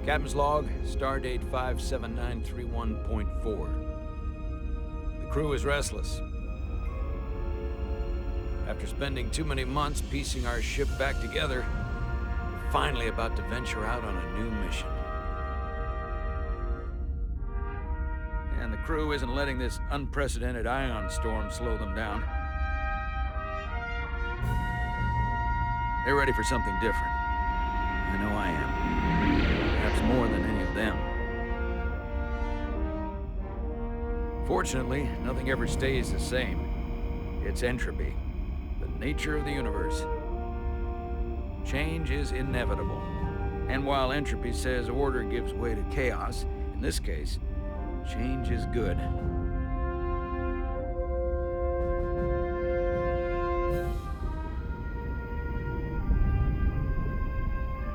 Captain's log, stardate 57931.4. The crew is restless. After spending too many months piecing our ship back together, we're finally about to venture out on a new mission. And the crew isn't letting this unprecedented ion storm slow them down. They're ready for something different. I know I am. Perhaps more than any of them. Fortunately, nothing ever stays the same. It's entropy, the nature of the universe. Change is inevitable. And while entropy says order gives way to chaos, in this case, change is good.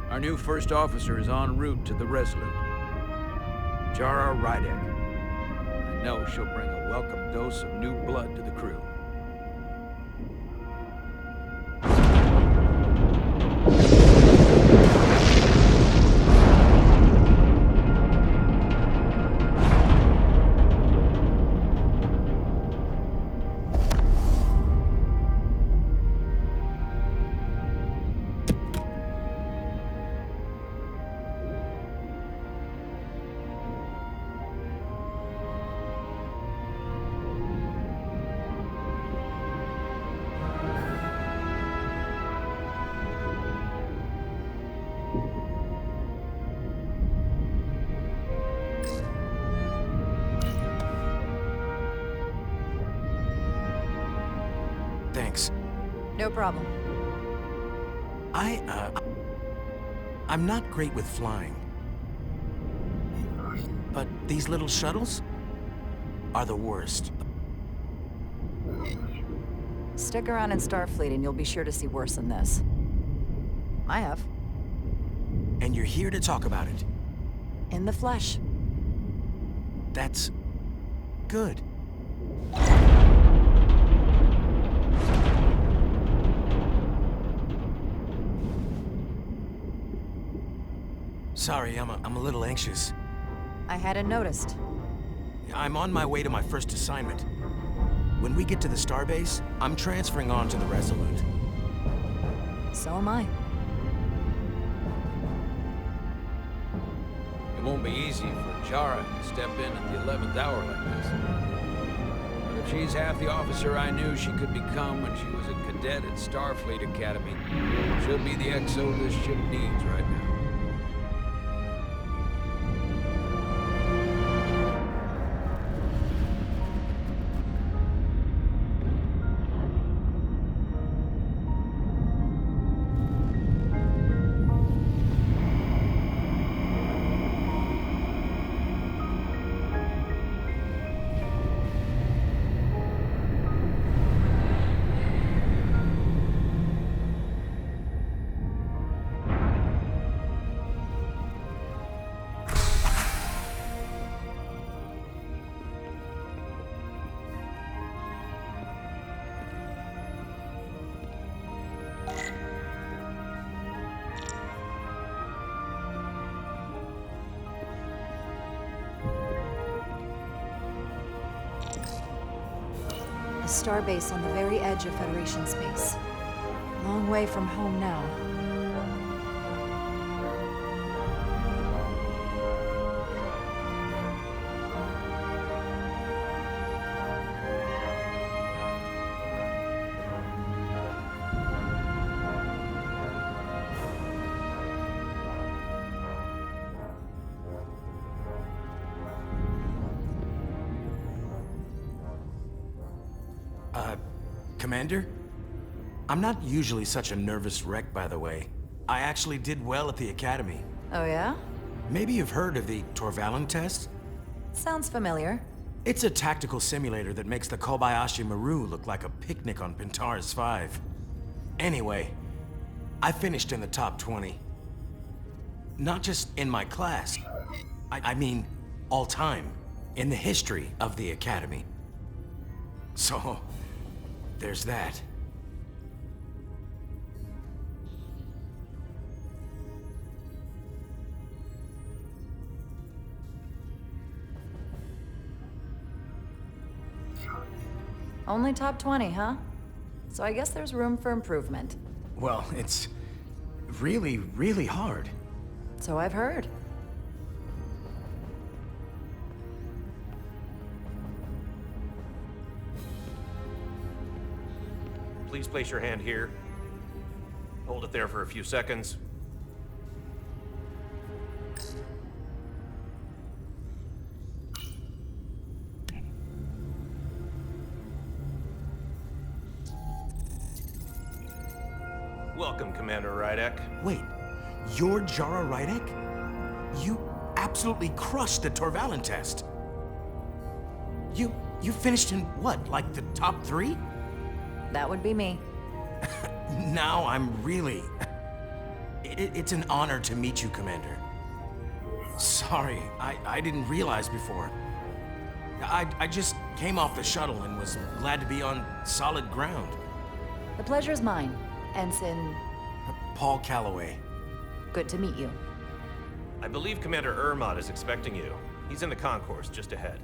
Our new first officer is en route to the Resolute. Jara Rydek. I know she'll bring a welcome dose of new blood to the crew. Thanks. No problem. I'm not great with flying. But these little shuttles are the worst. Stick around in Starfleet and you'll be sure to see worse than this. I have. And you're here to talk about it. In the flesh. That's good. Sorry, I'm a little anxious. I hadn't noticed. I'm on my way to my first assignment. When we get to the starbase, I'm transferring on to the Resolute. So am I. It won't be easy for Jara to step in at the 11th hour like this. But if she's half the officer I knew she could become when she was a cadet at Starfleet Academy, she'll be the XO this ship needs right now. A starbase on the very edge of Federation space. Long way from home now. Commander? I'm not usually such a nervous wreck, by the way. I actually did well at the Academy. Oh yeah? Maybe you've heard of the Torvalin test? Sounds familiar. It's a tactical simulator that makes the Kobayashi Maru look like a picnic on Pintaris 5. Anyway, I finished in the top 20. Not just in my class. I mean, all time. In the history of the Academy. So, there's that. Only top 20, huh? So I guess there's room for improvement. Well, it's really, really hard. So I've heard. Please place your hand here. Hold it there for a few seconds. Welcome, Commander Rydek. Wait, you're Jara Rydek? You absolutely crushed the Torvalin test. You finished in what, like the top 3? That would be me. Now I'm really... It's an honor to meet you, Commander. Sorry, I didn't realize before. I just came off the shuttle and was glad to be on solid ground. The pleasure's mine, Ensign. Paul Calloway. Good to meet you. I believe Commander Ermot is expecting you. He's in the concourse just ahead.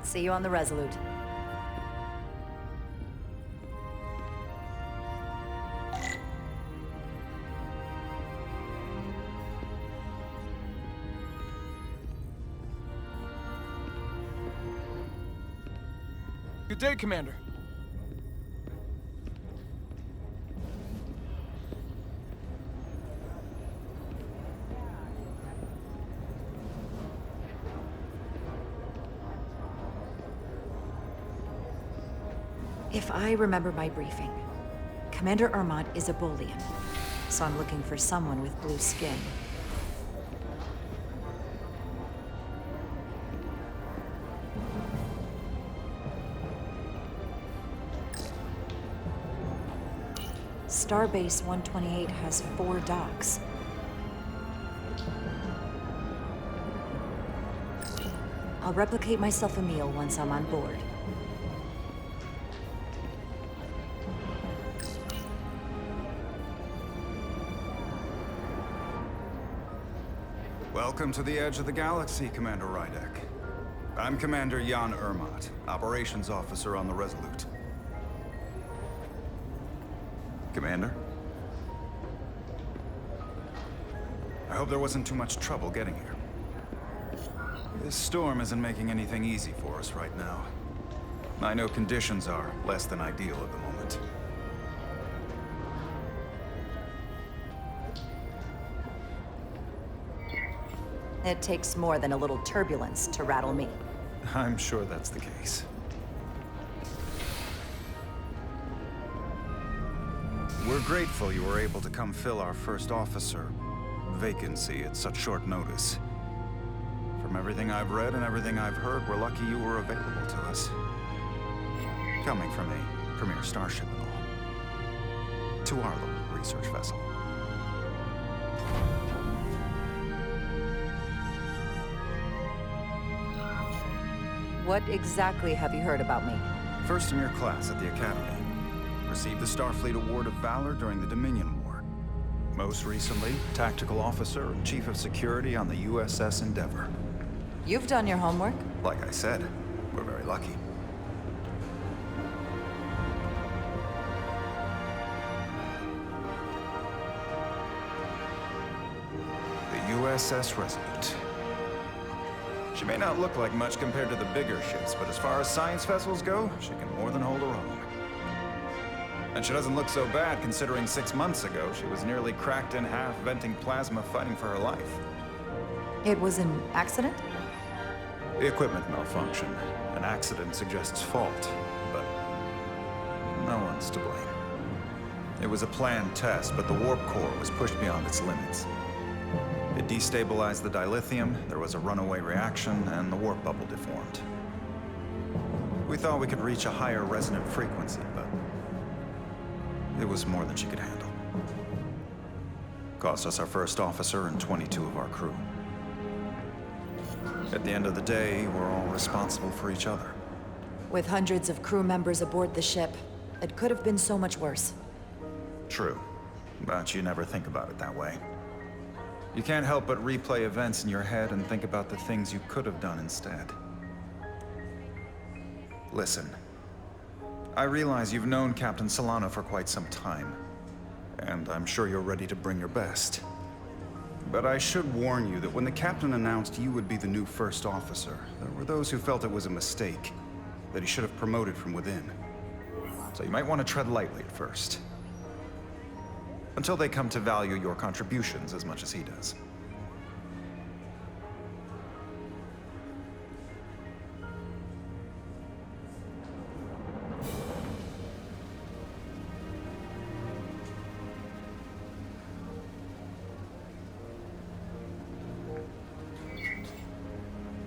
See you on the Resolute. Good day, Commander. If I remember my briefing, Commander Ermot is a Bolian, so I'm looking for someone with blue skin. Starbase 128 has 4 docks. I'll replicate myself a meal once I'm on board. Welcome to the edge of the galaxy, Commander Rydek. I'm Commander Jan Ermot, Operations Officer on the Resolute. Commander? I hope there wasn't too much trouble getting here. This storm isn't making anything easy for us right now. I know conditions are less than ideal at the moment. It takes more than a little turbulence to rattle me. I'm sure that's the case. We're grateful you were able to come fill our first officer vacancy at such short notice. From everything I've read and everything I've heard, we're lucky you were available to us. Coming from a premier starship and all. To our little research vessel. What exactly have you heard about me? First in your class at the Academy. Received the Starfleet Award of Valor during the Dominion War. Most recently, Tactical Officer and Chief of Security on the USS Endeavor. You've done your homework. Like I said, we're very lucky. The USS Resolute. She may not look like much compared to the bigger ships, but as far as science vessels go, she can more than hold her own. And she doesn't look so bad considering 6 months ago she was nearly cracked in half, venting plasma, fighting for her life. It was an accident? The equipment malfunction. An accident suggests fault, but no one's to blame. It was a planned test, but the warp core was pushed beyond its limits. It destabilized the dilithium, there was a runaway reaction, and the warp bubble deformed. We thought we could reach a higher resonant frequency, but it was more than she could handle. Cost us our first officer and 22 of our crew. At the end of the day, we're all responsible for each other. With hundreds of crew members aboard the ship, it could have been so much worse. True, but you never think about it that way. You can't help but replay events in your head and think about the things you could have done instead. Listen. I realize you've known Captain Solano for quite some time, and I'm sure you're ready to bring your best. But I should warn you that when the captain announced you would be the new first officer, there were those who felt it was a mistake, that he should have promoted from within. So you might want to tread lightly at first. Until they come to value your contributions as much as he does.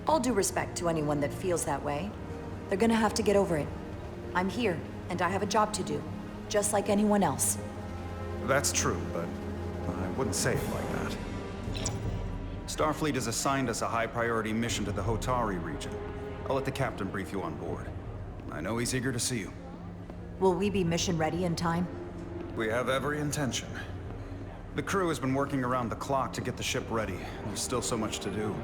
All due respect to anyone that feels that way. They're gonna have to get over it. I'm here, and I have a job to do, just like anyone else. That's true, but I wouldn't say it like that. Starfleet has assigned us a high-priority mission to the Hotari region. I'll let the captain brief you on board. I know he's eager to see you. Will we be mission ready in time? We have every intention. The crew has been working around the clock to get the ship ready. There's still so much to do.